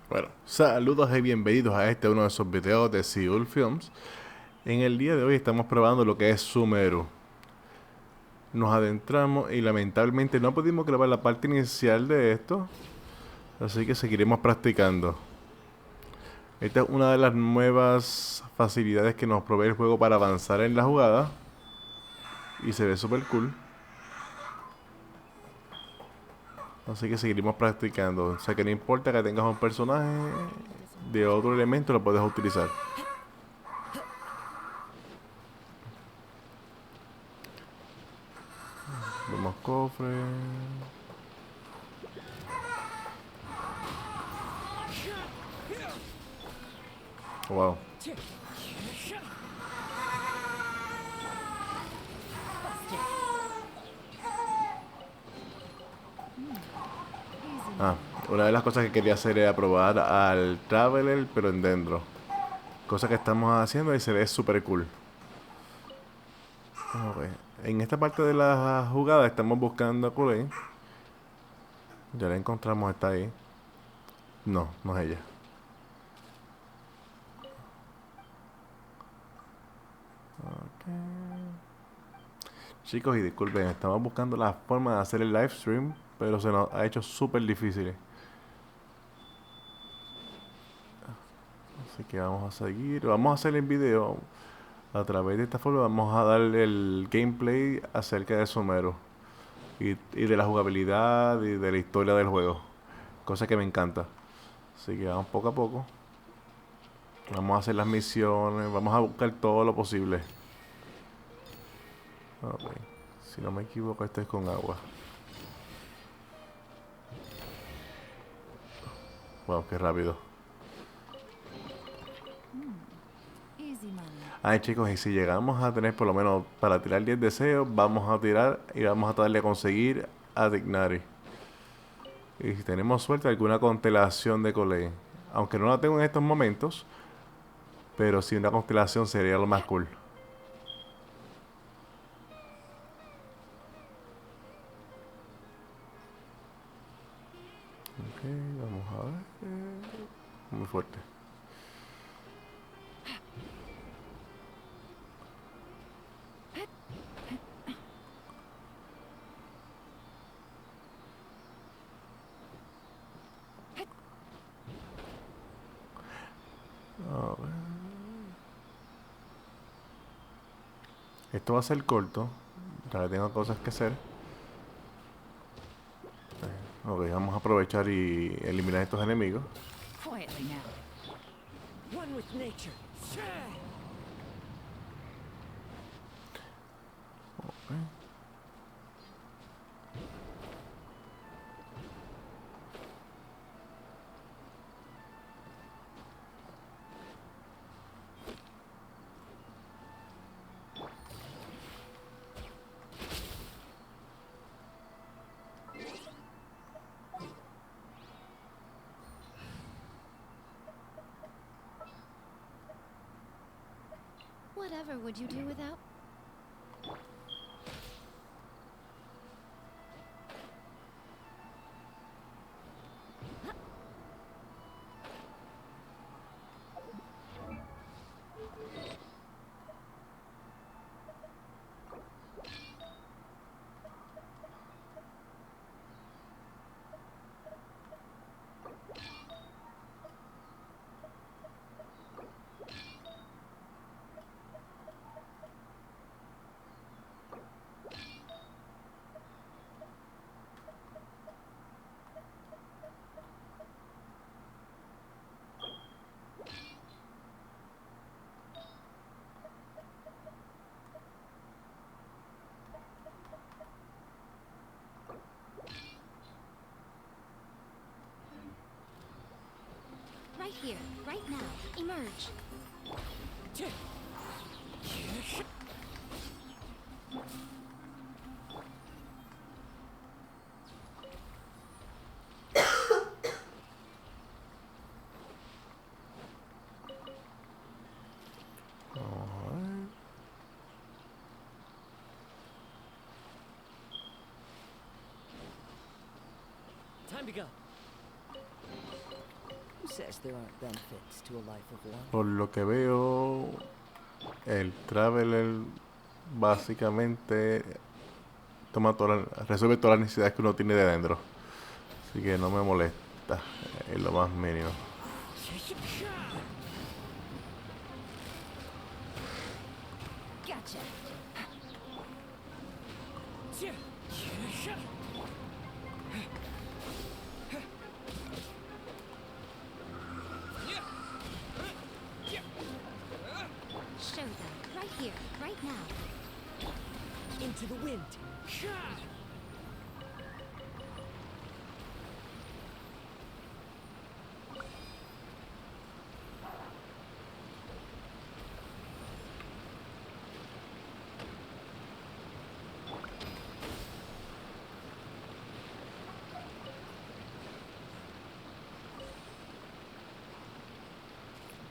Bueno, saludos y bienvenidos a uno de esos videos de Seoul Films. En el día de hoy estamos probando lo que es Sumeru. Nos adentramos y lamentablemente no pudimos grabar la parte inicial de esto, así que seguiremos practicando. Esta es una de las nuevas facilidades que nos provee el juego para avanzar en la jugada y se ve super cool. Así que seguiremos practicando. O sea que no importa que tengas un personaje de otro elemento, lo puedes utilizar. Vemos cofre. Wow. Ah, una de las cosas que quería hacer era probar al Traveler, pero en dentro. Cosa que estamos haciendo y se ve súper cool. Ok. En esta parte de la jugada estamos buscando a Kulei. Ya la encontramos, está ahí. No, no es ella. Chicos, y disculpen, estamos buscando la forma de hacer el live stream, pero se nos ha hecho súper difícil. Así que vamos a seguir. Vamos a hacer el video. A través de esta forma vamos a darle el gameplay acerca de Sumeru. Y de la jugabilidad y de la historia del juego. Cosa que me encanta. Así que vamos poco a poco. Vamos a hacer las misiones. Vamos a buscar todo lo posible. Ok. Si no me equivoco, este es con agua. Wow, qué rápido. Ay, chicos, y si llegamos a tener por lo menos para tirar 10 deseos, vamos a tirar y vamos a tratar de conseguir a Dignari. Y si tenemos suerte, alguna constelación de Colei. Aunque no la tengo en estos momentos, pero sí una constelación sería lo más cool. Ok, vamos a ver. Muy fuerte. A ver. Esto va a ser corto. Ya que tengo cosas que hacer. Ok, vamos a aprovechar y eliminar estos enemigos. Quietly now. One with nature. Whatever would you do without? Right here, right now. Emerge. Time to go. says there aren't benefits to a life of one? Por lo que veo, el Traveler básicamente resuelve todas las necesidades que uno tiene de dentro. Así que no me molesta en lo más mínimo. Gotcha. Show them. Right here, right now. Into the wind.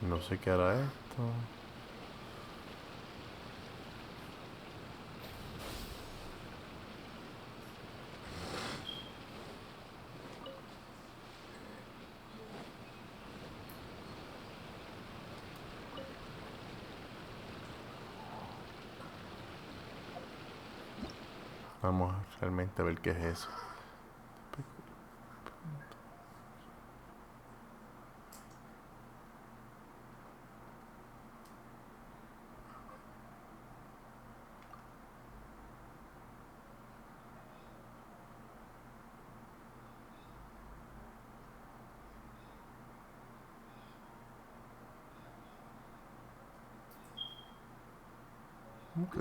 No sé qué hará esto. Vamos realmente a ver qué es eso. Ok,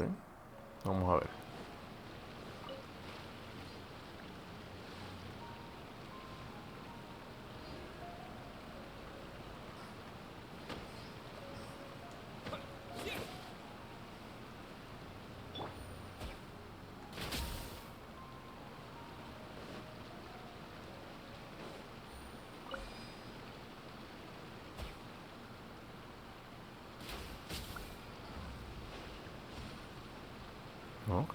vamos a ver. Ok.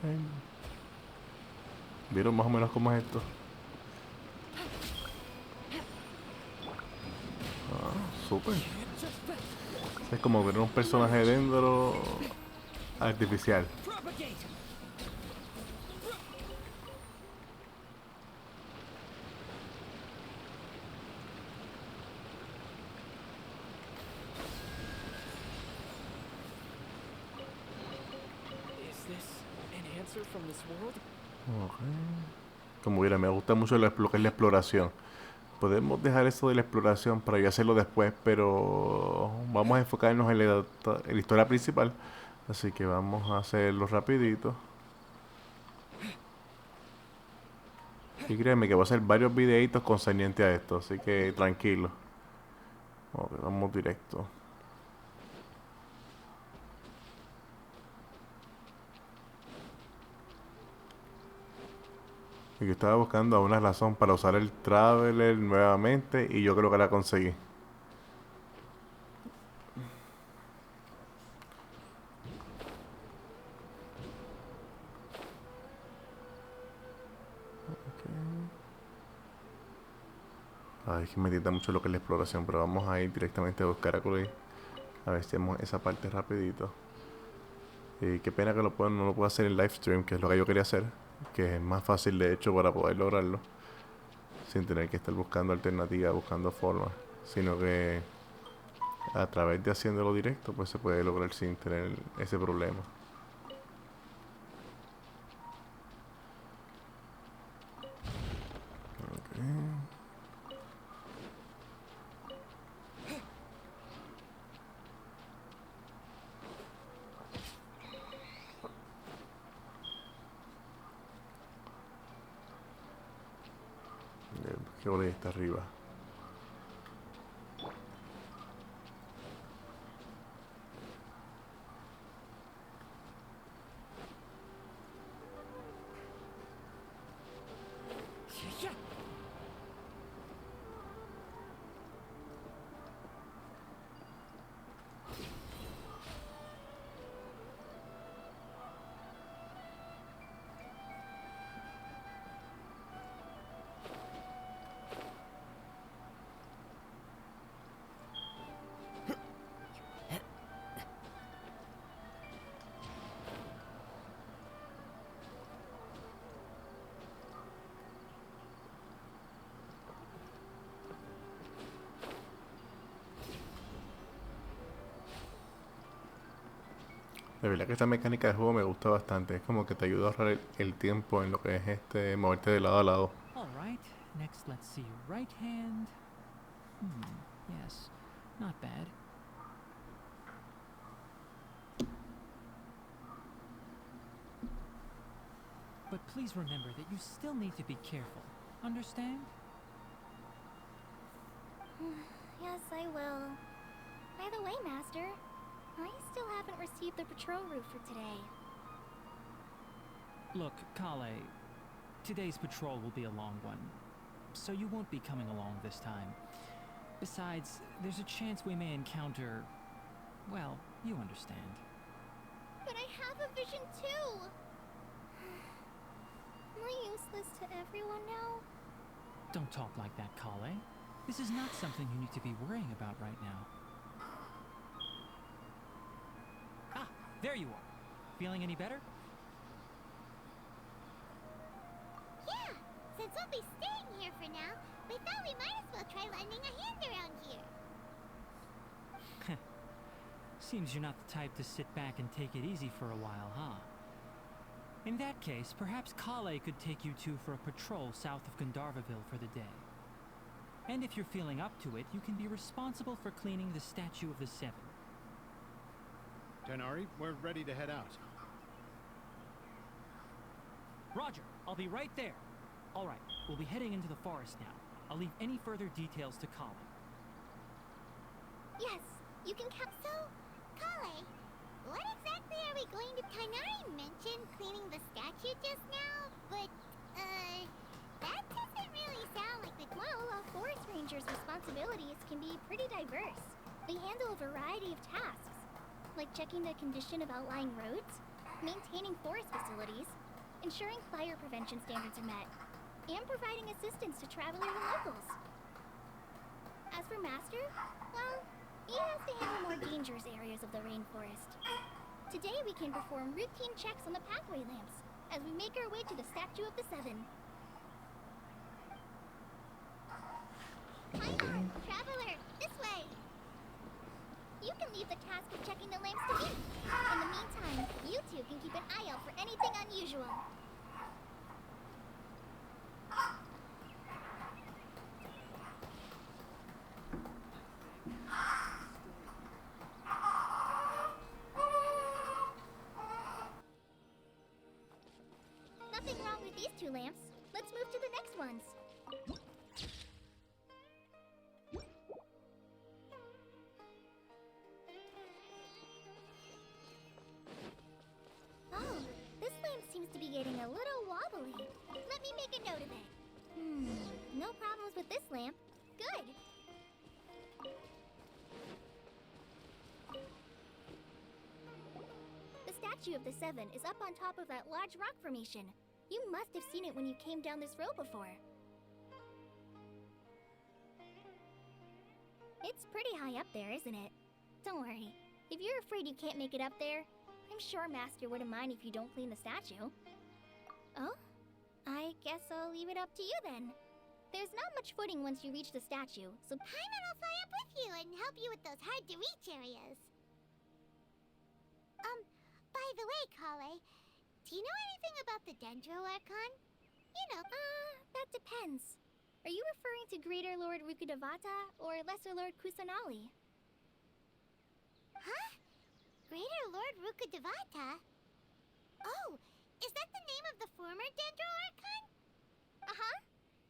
¿Vieron más o menos cómo es esto? Ah, súper. Es como ver un personaje dentro artificial. Propagate. Is this an answer from this world? Ok. Como mira, me gusta mucho lo que es la exploración. Podemos dejar eso de la exploración para yo hacerlo después, pero vamos a enfocarnos en la historia principal. Así que vamos a hacerlo rapidito. Y créeme que voy a hacer varios videitos concernientes a esto, así que tranquilo. Ok, vamos directo. Y yo estaba buscando una razón para usar el Traveler nuevamente y yo creo que la conseguí. Ay, es que me tienta mucho lo que es la exploración, pero vamos a ir directamente a buscar a Chloe. A ver si hacemos esa parte rapidito. Y qué pena que no lo puedo hacer en live stream, que es lo que yo quería hacer. Que es más fácil de hecho para poder lograrlo. Sin tener que estar buscando alternativas, buscando formas. Sino que a través de haciéndolo directo, pues se puede lograr sin tener ese problema. Que ahora está arriba. De verdad que esta mecánica de juego me gusta bastante. Es como que te ayuda a ahorrar el tiempo en lo que es moverte de lado a lado. All right, next let's see. Right hand. Yes, not bad. But please remember that you still need to be careful. Understand? Yes, I will. By the way, Master, I still haven't received the patrol route for today. Look, Kale, today's patrol will be a long one, so you won't be coming along this time. Besides, there's a chance we may encounter... well, you understand. But I have a vision too! Am I useless to everyone now? Don't talk like that, Kale. This is not something you need to be worrying about right now. Ah, there you are. Feeling any better? Yeah! Since we'll be staying here for now, we thought we might as well try lending a hand around here. Seems you're not the type to sit back and take it easy for a while, huh? In that case, perhaps Kale could take you two for a patrol south of Gandharvaville for the day. And if you're feeling up to it, you can be responsible for cleaning the Statue of the Seven. Tenari, we're ready to head out. Roger, I'll be right there. All right, we'll be heading into the forest now. I'll leave any further details to Kale. Yes, you can come. So, Kale, what exactly are we going to... Tenari mentioned cleaning the statue just now, but, that doesn't really sound like the... Well, a forest ranger's responsibilities can be pretty diverse. They handle a variety of tasks, like checking the condition of outlying roads, maintaining forest facilities, ensuring fire prevention standards are met, and providing assistance to travelers and locals. As for Master, well, he has to handle more dangerous areas of the rainforest. Today we can perform routine checks on the pathway lamps as we make our way to the Statue of the Seven. Hi there, traveler! This way! You can leave the task of checking the lamps to me. In the meantime, you two can keep an eye out for anything unusual. Nothing wrong with these two lamps. Let's move to the next ones. Oh, this lamp seems to be getting a little wobbly. Let me make a note of it. No problems with this lamp. Good. The Statue of the Seven is up on top of that large rock formation. You must have seen it when you came down this road before. It's pretty high up there, isn't it? Don't worry. If you're afraid you can't make it up there, I'm sure Master wouldn't mind if you don't clean the statue. Oh? I guess I'll leave it up to you then. There's not much footing once you reach the statue, so Paimon will fly up with you and help you with those hard-to-reach areas. By the way, Kale, do you know anything about the Dendro Archon? You know, that depends. Are you referring to Greater Lord Rukkhadevata or Lesser Lord Kusanali? Huh? Greater Lord Rukkhadevata? Oh, is that the name of the former Dendro Archon? Uh-huh.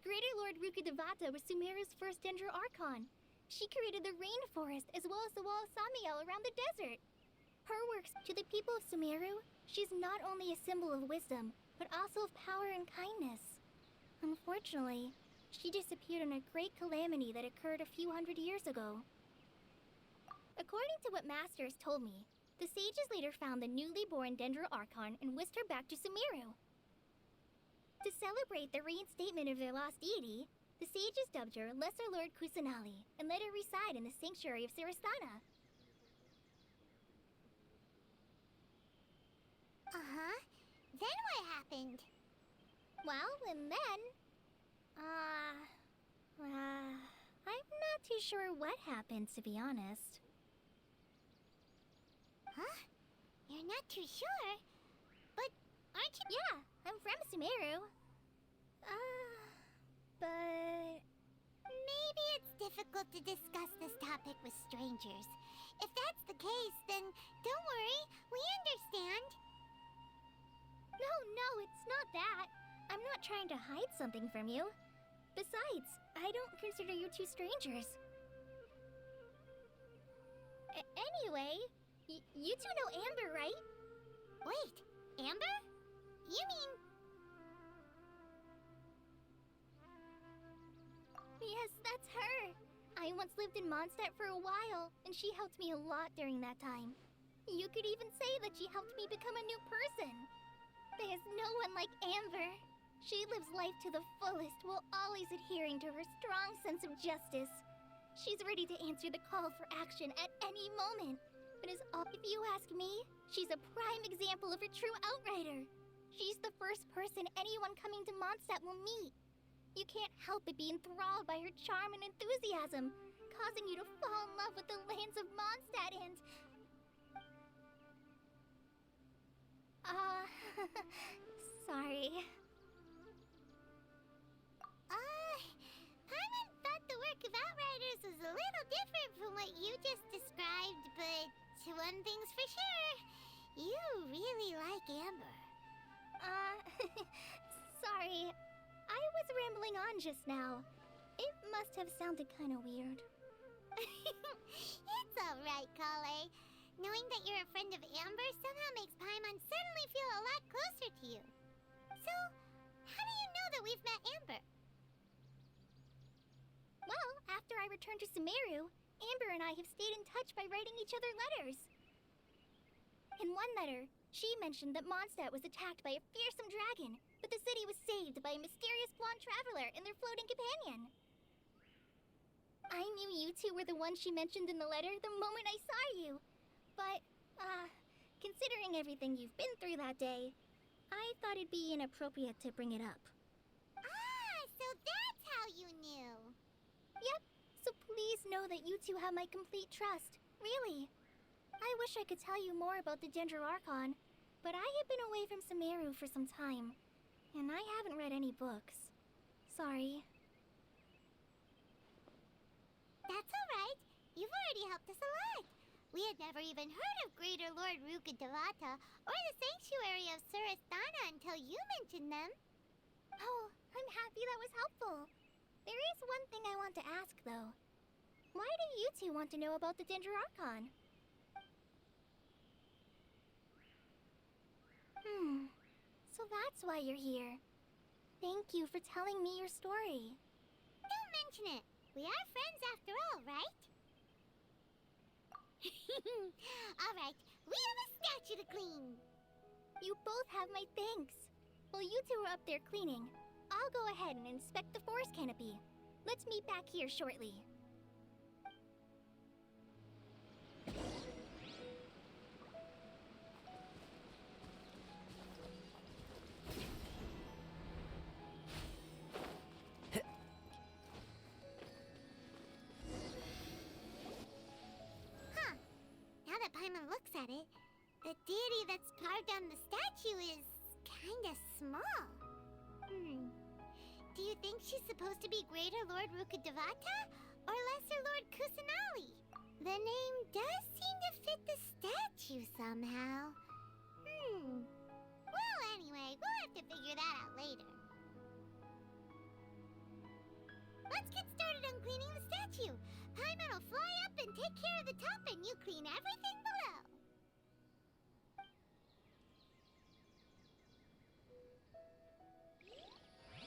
Greater Lord Rukkhadevata was Sumeru's first Dendro Archon. She created the rainforest as well as the wall of Samiel around the desert. Her works to the people of Sumeru, she's not only a symbol of wisdom, but also of power and kindness. Unfortunately, she disappeared in a great calamity that occurred a few hundred years ago. According to what Master has told me, the sages later found the newly born Dendro Archon and whisked her back to Sumeru. To celebrate the reinstatement of their lost deity, the sages dubbed her Lesser Lord Kusanali and let her reside in the sanctuary of Sarasthana. Uh-huh. Then what happened? Well, and then... I'm not too sure what happened, to be honest. Huh? You're you're not too sure. But aren't you? Yeah, I'm from Sumeru. But maybe it's difficult to discuss this topic with strangers. If that's the case, then don't worry, we understand. No, it's not that. I'm not trying to hide something from you. Besides, I don't consider you two strangers. Anyway, you two know Amber, right? Wait, Amber? You mean... Yes, that's her. I once lived in Mondstadt for a while, and she helped me a lot during that time. You could even say that she helped me become a new person. There's no one like Amber. She lives life to the fullest while always adhering to her strong sense of justice. She's ready to answer the call for action at any moment. But if you ask me, she's a prime example of a true outrider. She's the first person anyone coming to Mondstadt will meet. You can't help but be enthralled by her charm and enthusiasm, causing you to fall in love with the lands of Mondstadt and... sorry. Paimon thought the work of Outriders was a little different from what you just described, but one thing's for sure, you really like Amber. Sorry. I was rambling on just now. It must have sounded kind of weird. It's alright, Kale. Knowing that you're a friend of Amber somehow makes Paimon suddenly feel a lot closer to you. So, how do you know that we've met Amber? Well, after I returned to Sumeru, Amber and I have stayed in touch by writing each other letters. In one letter, she mentioned that Mondstadt was attacked by a fearsome dragon, but the city was saved by a mysterious blonde traveler and their floating companion. I knew you two were the ones she mentioned in the letter the moment I saw you. But, considering everything you've been through that day, I thought it'd be inappropriate to bring it up. So that's how you knew. Yep, so please know that you two have my complete trust, really. I wish I could tell you more about the Arconte, but I have been away from Sumeru for some time, and I haven't read any books. Sorry. That's alright. You've already helped us a lot. We had never even heard of Greater Lord Rukkhadevata or the Sanctuary of Surasthana until you mentioned them. Oh, I'm happy that was helpful. There is one thing I want to ask, though. Why do you two want to know about the Arconte? So that's why you're here. Thank you for telling me your story. Don't mention it. We are friends after all, right? Alright, we have a statue to clean. You both have my thanks. While you two are up there cleaning, I'll go ahead and inspect the forest canopy. Let's meet back here shortly. Now that Paimon looks at it, the deity that's carved on the statue is kinda small. Do you think she's supposed to be Greater Lord Rukkhadevata or Lesser Lord Kusanali? The name does seem to fit the statue somehow. Well, anyway, we'll have to figure that out later. Let's get started on cleaning the statue. Paimon will fly up and take care of the top, and you clean everything below.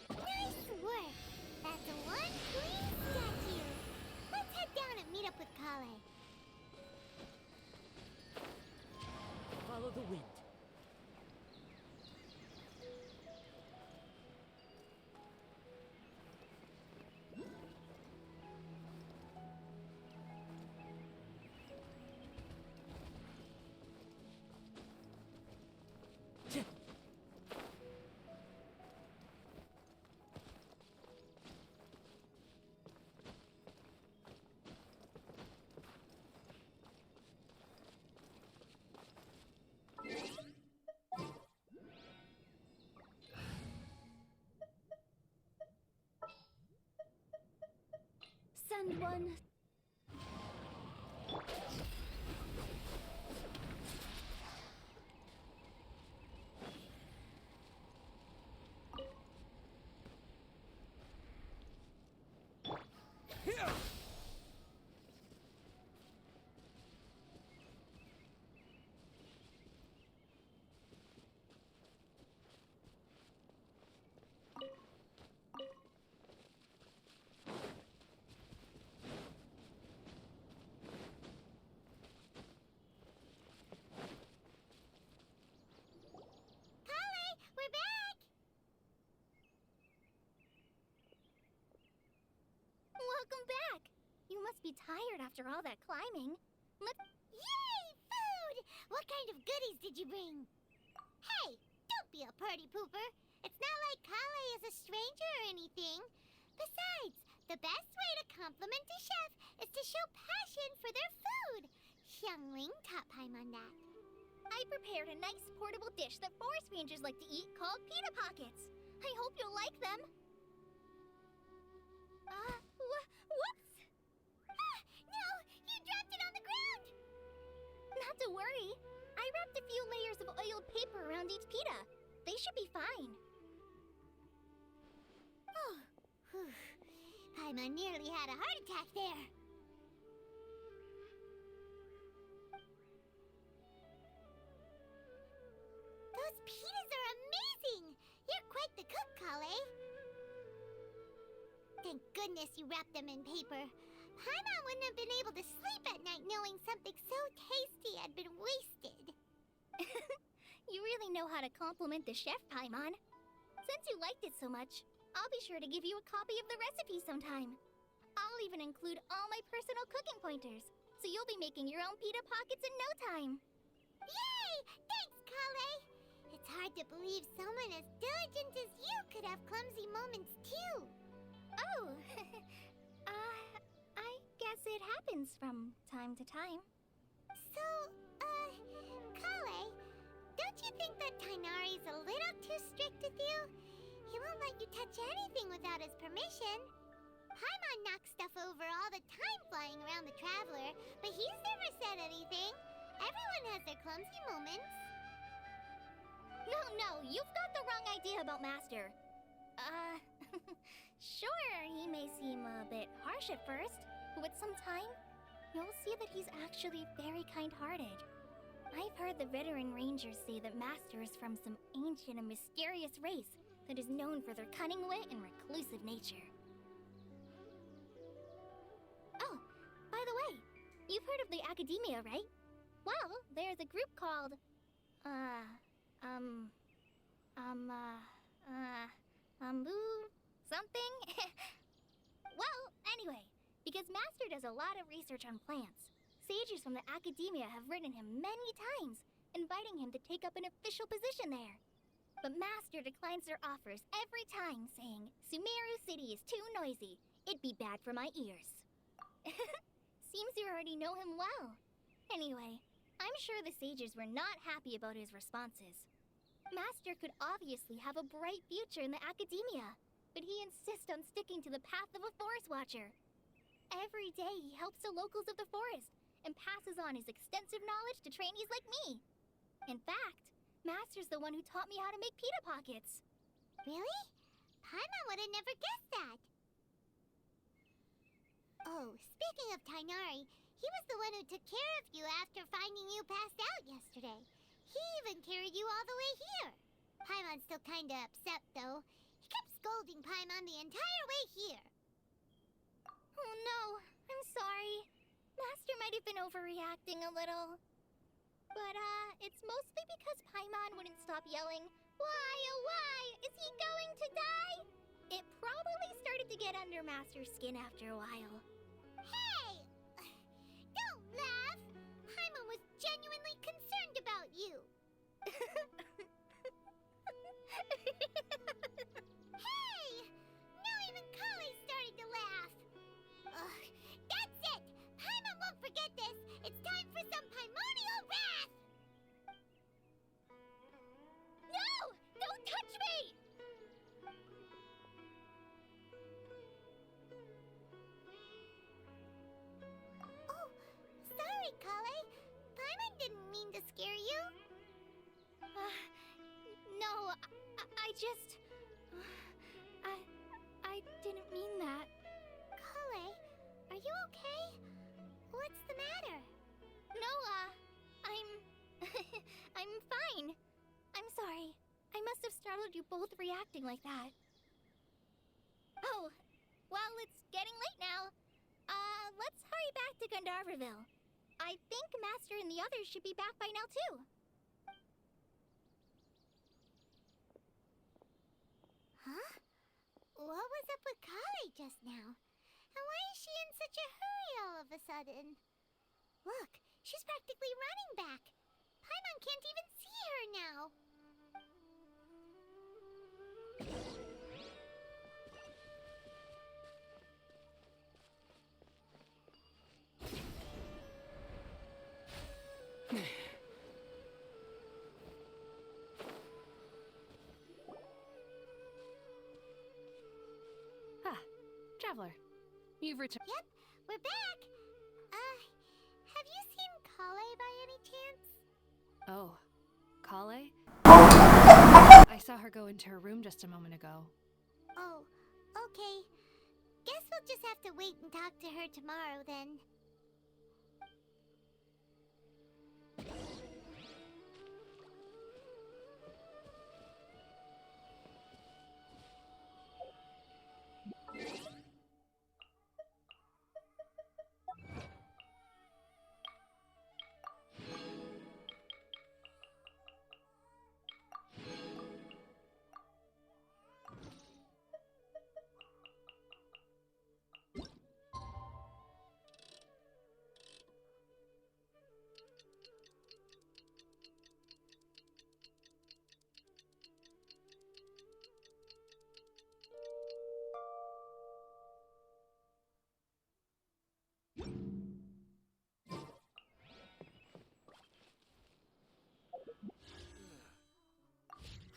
Nice work! That's one clean statue. Let's head down and meet up with Kale. Follow the wind. anyone... Welcome back! You must be tired after all that climbing. Yay! Food! What kind of goodies did you bring? Hey! Don't be a party pooper! It's not like Kale is a stranger or anything. Besides, the best way to compliment a chef is to show passion for their food. Xiangling taught Paimon that. I prepared a nice portable dish that forest rangers like to eat called pita pockets. I hope you'll like them. Whoops! Ah, no! You dropped it on the ground! Not to worry. I wrapped a few layers of oiled paper around each pita. They should be fine. Oh, whew. Paimon nearly had a heart attack there. Those pitas are amazing! You're quite the cook, Kale. Thank goodness you wrapped them in paper. Paimon wouldn't have been able to sleep at night knowing something so tasty had been wasted. You really know how to compliment the chef, Paimon. Since you liked it so much, I'll be sure to give you a copy of the recipe sometime. I'll even include all my personal cooking pointers, so you'll be making your own pita pockets in no time. Yay! Thanks, Kale! It's hard to believe someone as diligent as you could have clumsy moments too. Oh, I guess it happens from time to time. So, Kale, don't you think that Tighnari's a little too strict with you? He won't let you touch anything without his permission. Paimon knocks stuff over all the time flying around the Traveler, but he's never said anything. Everyone has their clumsy moments. No, you've got the wrong idea about Master. Sure, he may seem a bit harsh at first, but with some time, you'll see that he's actually very kind-hearted. I've heard the veteran rangers say that Master is from some ancient and mysterious race that is known for their cunning wit and reclusive nature. Oh, by the way, you've heard of the Academia, right? Well, there's a group called, something? Well, anyway, because Master does a lot of research on plants, sages from the Academia have written him many times, inviting him to take up an official position there. But Master declines their offers every time, saying, Sumeru City is too noisy. It'd be bad for my ears. Seems you already know him well. Anyway, I'm sure the sages were not happy about his responses. Master could obviously have a bright future in the Academia, but he insists on sticking to the path of a forest watcher. Every day he helps the locals of the forest and passes on his extensive knowledge to trainees like me. In fact, Master's the one who taught me how to make pita pockets. Really? Paimon would have never guessed that. Oh, speaking of Tighnari, he was the one who took care of you after finding you passed out yesterday. He even carried you all the way here. Paimon's still kinda upset, though. He kept scolding Paimon the entire way here. Oh no, I'm sorry. Master might have been overreacting a little. But, it's mostly because Paimon wouldn't stop yelling, Why, oh why, is he going to die? It probably started to get under Master's skin after a while. Hey! Don't laugh! Paimon was genuinely concerned about you. Hey! Now even Kale started to laugh. Ugh, that's it! Paimon won't forget this! It's time for some Paimonial wrath! No! Don't touch me! I just... I didn't mean that. Kale, are you okay? What's the matter? No, I'm... I'm fine. I'm sorry. I must have startled you both reacting like that. Oh, well, it's getting late now. Let's hurry back to Gandharville. I think Master and the others should be back by now, too. Huh? What was up with Kale just now? And why is she in such a hurry all of a sudden? Look, she's practically running back. Paimon can't even see her now. Traveler, you've returned. Yep, we're back. Have you seen Kale by any chance? Oh, Kale? I saw her go into her room just a moment ago. Oh, okay. Guess we'll just have to wait and talk to her tomorrow then.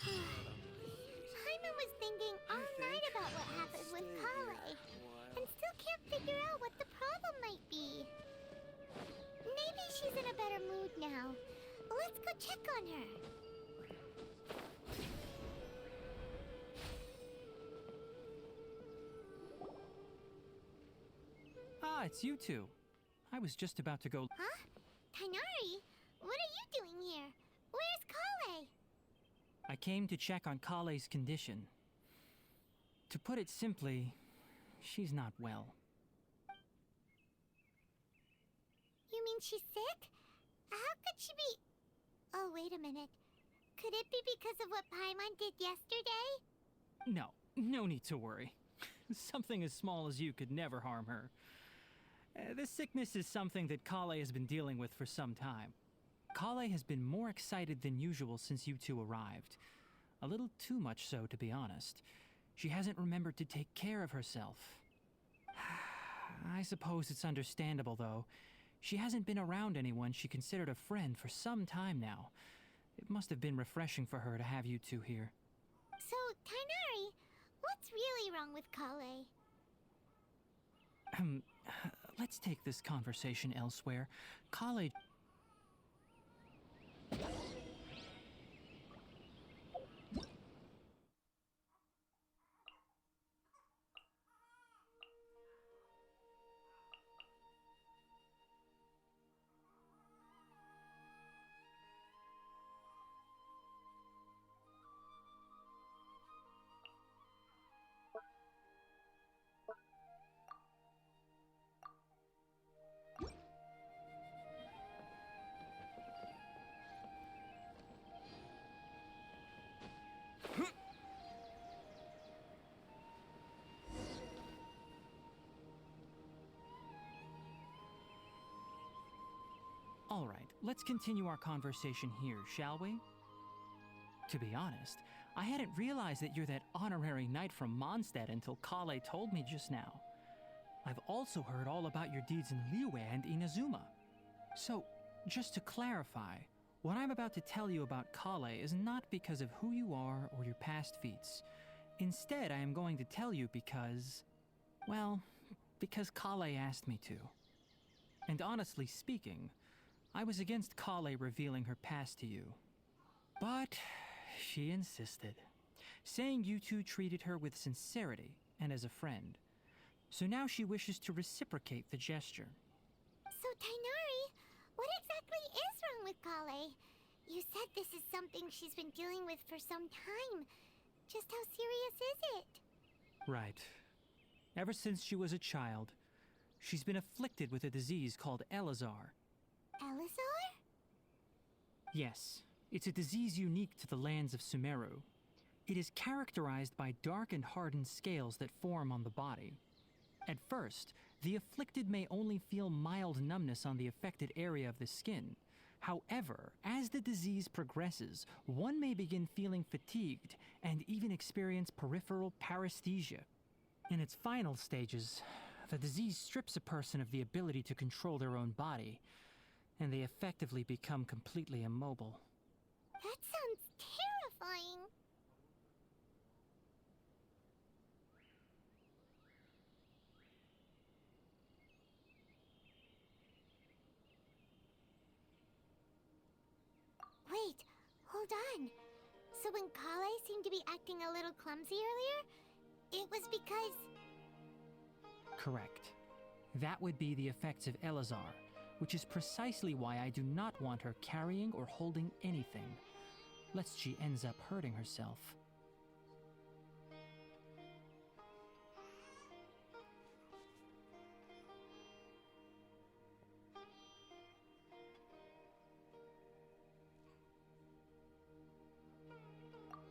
Paimon was thinking all night about what happened with Kale, and still can't figure out what the problem might be. Maybe she's in a better mood now. Let's go check on her. Ah, it's you two. I was just about to go. Huh? Tainari? What are you doing here? Where's Kale? I came to check on Kale's condition. To put it simply, she's not well. You mean she's sick? How could she be... Oh, wait a minute. Could it be because of what Paimon did yesterday? No need to worry. Something as small as you could never harm her. This sickness is something that Kale has been dealing with for some time. Kale has been more excited than usual since you two arrived. A little too much so, to be honest. She hasn't remembered to take care of herself. I suppose it's understandable, though. She hasn't been around anyone she considered a friend for some time now. It must have been refreshing for her to have you two here. So, Tainari, what's really wrong with Kale? Let's take this conversation elsewhere. Kale... All right, let's continue our conversation here, shall we? To be honest, I hadn't realized that you're that honorary knight from Mondstadt until Kale told me just now. I've also heard all about your deeds in Liyue and Inazuma. So, just to clarify, what I'm about to tell you about Kale is not because of who you are or your past feats. Instead, I am going to tell you because... well, because Kale asked me to. And honestly speaking, I was against Kale revealing her past to you. But She insisted, saying you two treated her with sincerity and as a friend. So now she wishes to reciprocate the gesture. So, Tainari, what exactly is wrong with Kale? You said this is something she's been dealing with for some time. Just how serious is it? Right. Ever since she was a child, she's been afflicted with a disease called Elazar. Elazar? Yes, it's a disease unique to the lands of Sumeru. It is characterized by dark and hardened scales that form on the body. At first, the afflicted may only feel mild numbness on the affected area of the skin. However, as the disease progresses, one may begin feeling fatigued and even experience peripheral paresthesia. In its final stages, the disease strips a person of the ability to control their own body, and they effectively become completely immobile. That sounds terrifying. Wait, hold on. So when Kale seemed to be acting a little clumsy earlier, it was because... Correct. That would be the effects of Elazar, which is precisely why I do not want her carrying or holding anything, lest she ends up hurting herself.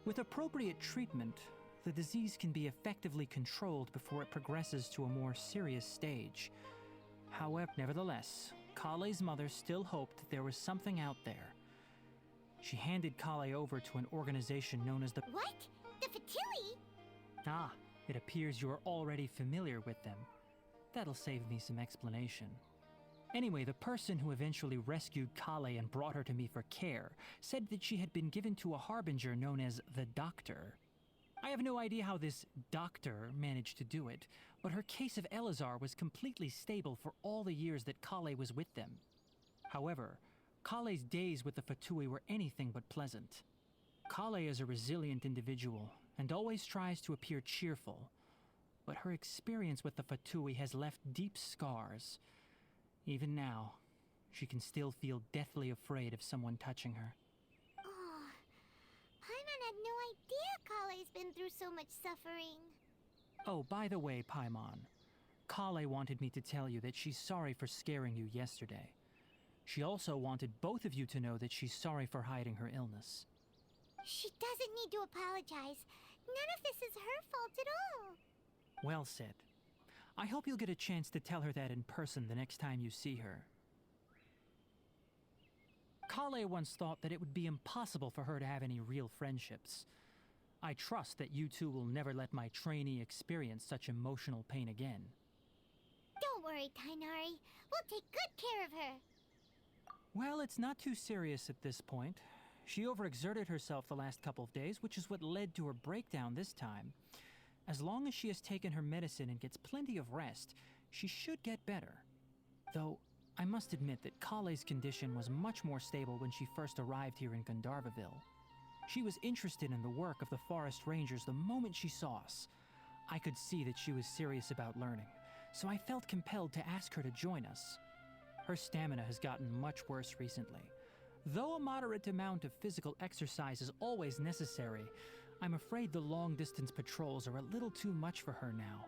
With appropriate treatment, the disease can be effectively controlled before it progresses to a more serious stage. However, nevertheless, Kale's mother still hoped that there was something out there. She handed Kale over to an organization known as the... What? The Fatui? Ah, it appears you're already familiar with them. That'll save me some explanation. Anyway, the person who eventually rescued Kale and brought her to me for care said that she had been given to a harbinger known as the Doctor. I have no idea how this doctor managed to do it, but her case of Elazar was completely stable for all the years that Kale was with them. However, Kale's days with the Fatui were anything but pleasant. Kale is a resilient individual and always tries to appear cheerful, but her experience with the Fatui has left deep scars. Even now, she can still feel deathly afraid of someone touching her. Oh, Paimon had no idea Kale's been through so much suffering. Oh, by the way, Paimon, Kale wanted me to tell you that she's sorry for scaring you yesterday. She also wanted both of you to know that she's sorry for hiding her illness. She doesn't need to apologize. None of this is her fault at all. Well said. I hope you'll get a chance to tell her that in person the next time you see her. Kale once thought that it would be impossible for her to have any real friendships. I trust that you two will never let my trainee experience such emotional pain again. Don't worry, Tainari. We'll take good care of her. Well, it's not too serious at this point. She overexerted herself the last couple of days, which is what led to her breakdown this time. As long as she has taken her medicine and gets plenty of rest, she should get better. Though, I must admit that Kale's condition was much more stable when she first arrived here in Gandharvaville. She was interested in the work of the forest rangers the moment she saw us. I could see that she was serious about learning, so I felt compelled to ask her to join us. Her stamina has gotten much worse recently. Though a moderate amount of physical exercise is always necessary, I'm afraid the long-distance patrols are a little too much for her now.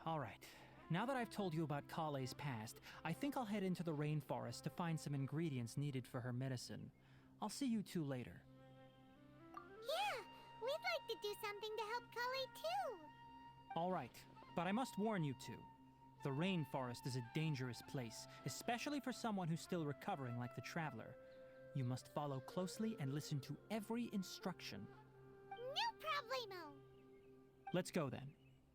All right, now that I've told you about Kale's past, I think I'll head into the rainforest to find some ingredients needed for her medicine. I'll see you two later. Yeah, we'd like to do something to help Kale too. All right, but I must warn you two. The rainforest is a dangerous place, especially for someone who's still recovering like the traveler. You must follow closely and listen to every instruction. No problemo. Let's go then.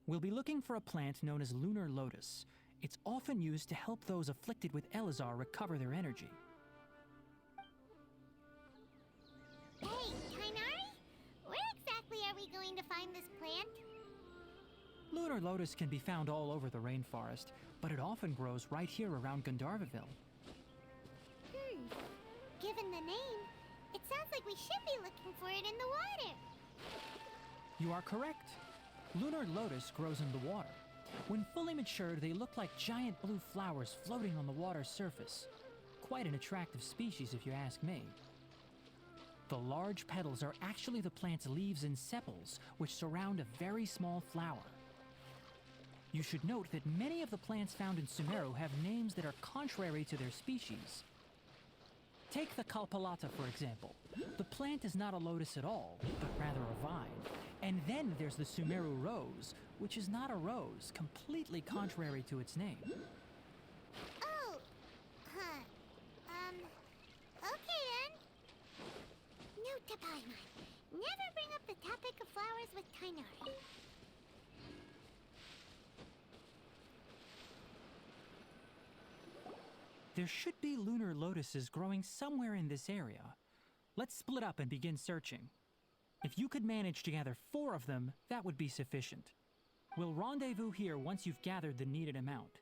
We'll be looking for a plant known as lunar lotus. It's often used to help those afflicted with Elazar recover their energy. Hey, Tainari? Where exactly are we going to find this plant? Lunar lotus can be found all over the rainforest, but it often grows right here around Gandharvaville. Given the name, It sounds like we should be looking for it in the water. You are correct. Lunar lotus grows in the water. When fully matured, they look like giant blue flowers floating on the water's surface. Quite an attractive species, if you ask me. The large petals are actually the plant's leaves and sepals, which surround a very small flower. You should note that many of the plants found in Sumeru have names that are contrary to their species. Take the Kalpalata, for example. The plant is not a lotus at all, but rather a vine. And then there's the Sumeru rose, which is not a rose, completely contrary to its name. Oh, huh. Okay then. Note to Paimon. Never bring up the topic of flowers with Tainari. There should be lunar lotuses growing somewhere in this area. Let's split up and begin searching. If you could manage to gather 4 of them, that would be sufficient. We'll rendezvous here once you've gathered the needed amount.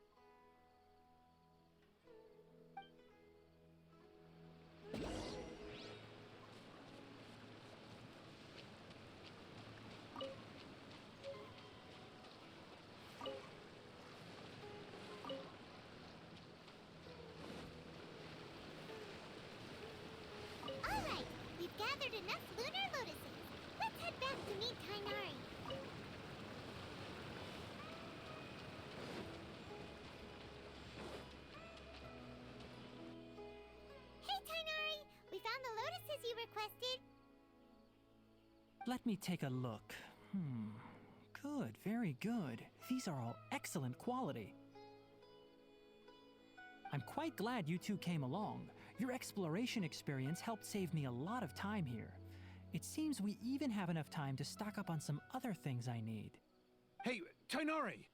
Alright, we've gathered enough lunar lotuses. Let's head back to meet Tainari. Hey Tainari, we found the lotuses you requested. Let me take a look. Good, very good. These are all excellent quality. I'm quite glad you two came along. Your exploration experience helped save me a lot of time here. It seems we even have enough time to stock up on some other things I need. Hey, Tainari!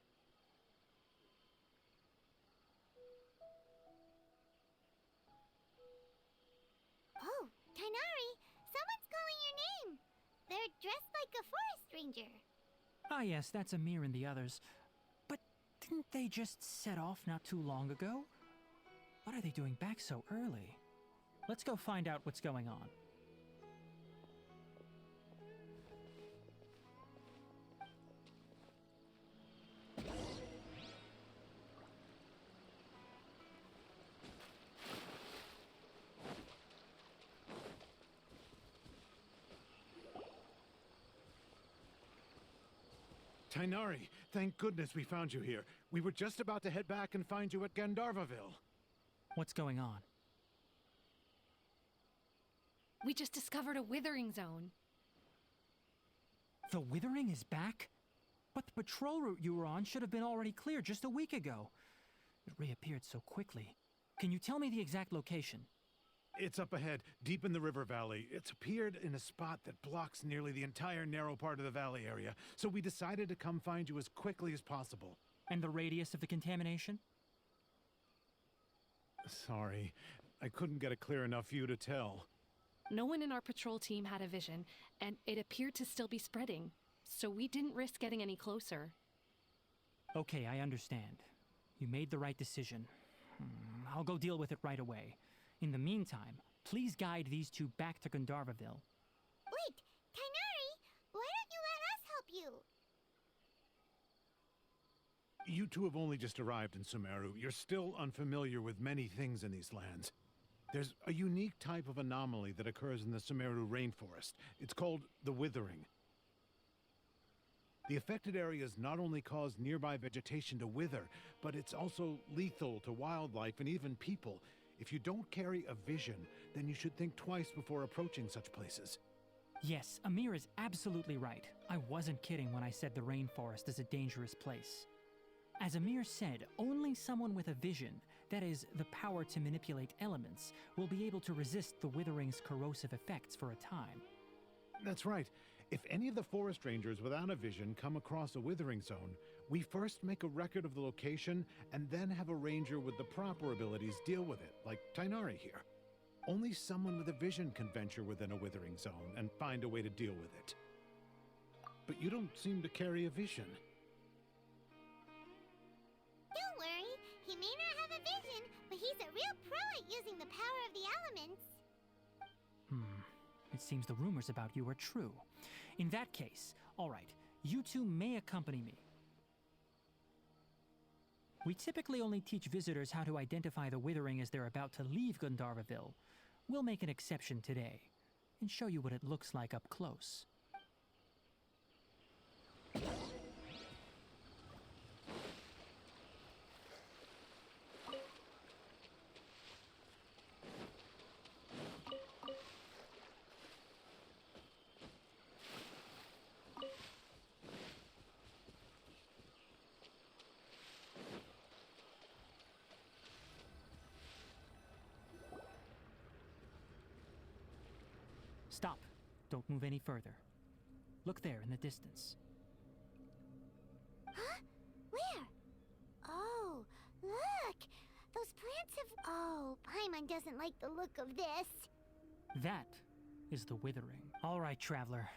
Oh, Tainari, someone's calling your name. They're dressed like a forest ranger. Ah yes, that's Amir and the others. But didn't they just set off not too long ago? What are they doing back so early? Let's go find out what's going on. Tainari, thank goodness we found you here. We were just about to head back and find you at Gandharvaville. What's going on? We just discovered a withering zone. The withering is back? But the patrol route you were on should have been already clear just a week ago. It reappeared so quickly. Can you tell me the exact location? It's up ahead, deep in the river valley. It's appeared in a spot that blocks nearly the entire narrow part of the valley area, so we decided to come find you as quickly as possible. And the radius of the contamination? Sorry, I couldn't get it clear enough for you to tell. No one in our patrol team had a vision, and it appeared to still be spreading, so we didn't risk getting any closer. Okay, I understand. You made the right decision. I'll go deal with it right away. In the meantime, please guide these two back to Gandharvaville. Wait, Tainari, why don't you let us help you? You two have only just arrived in Sumeru. You're still unfamiliar with many things in these lands. There's a unique type of anomaly that occurs in the Sumeru rainforest. It's called the withering. The affected areas not only cause nearby vegetation to wither, but it's also lethal to wildlife and even people. If you don't carry a vision, then you should think twice before approaching such places. Yes, Amir is absolutely right. I wasn't kidding when I said the rainforest is a dangerous place. As Amir said, only someone with a vision, that is, the power to manipulate elements, will be able to resist the withering's corrosive effects for a time. That's right. If any of the forest rangers without a vision come across a withering zone, we first make a record of the location and then have a ranger with the proper abilities deal with it, like Tainari here. Only someone with a vision can venture within a withering zone and find a way to deal with it. But you don't seem to carry a vision. Don't worry, he may not have a vision, but he's a real pro at using the power of the elements. seems the rumors about you are true. In that case, alright, you two may accompany me. We typically only teach visitors how to identify the withering as they're about to leave Gandharvaville. We'll make an exception today, and show you what it looks like up close. Stop. Don't move any further. Look there in the distance. Huh? Where? Oh, look! Those plants have... Oh, Paimon doesn't like the look of this. That is the withering. Alright, traveler.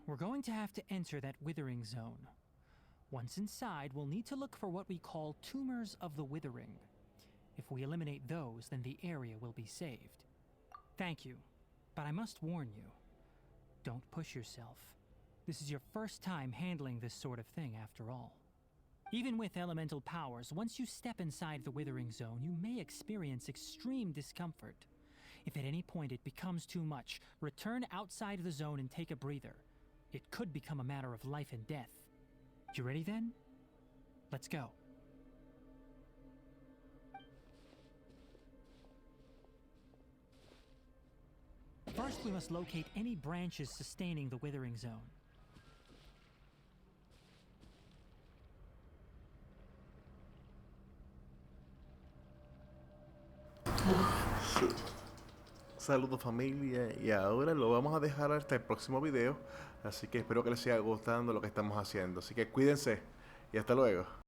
We're going to have to enter that withering zone. Once inside, we'll need to look for what we call tumors of the withering. If we eliminate those, then the area will be saved. Thank you. But I must warn you, don't push yourself. This is your first time handling this sort of thing after all. Even with elemental powers, once you step inside the withering zone, you may experience extreme discomfort. If at any point it becomes too much, return outside the zone and take a breather. It could become a matter of life and death. You ready then? Let's go. First, we must locate any branches sustaining the withering zone. Saludos familia, y ahora lo vamos a dejar hasta el próximo video, así que espero que les siga gustando lo que estamos haciendo, así que cuídense y hasta luego.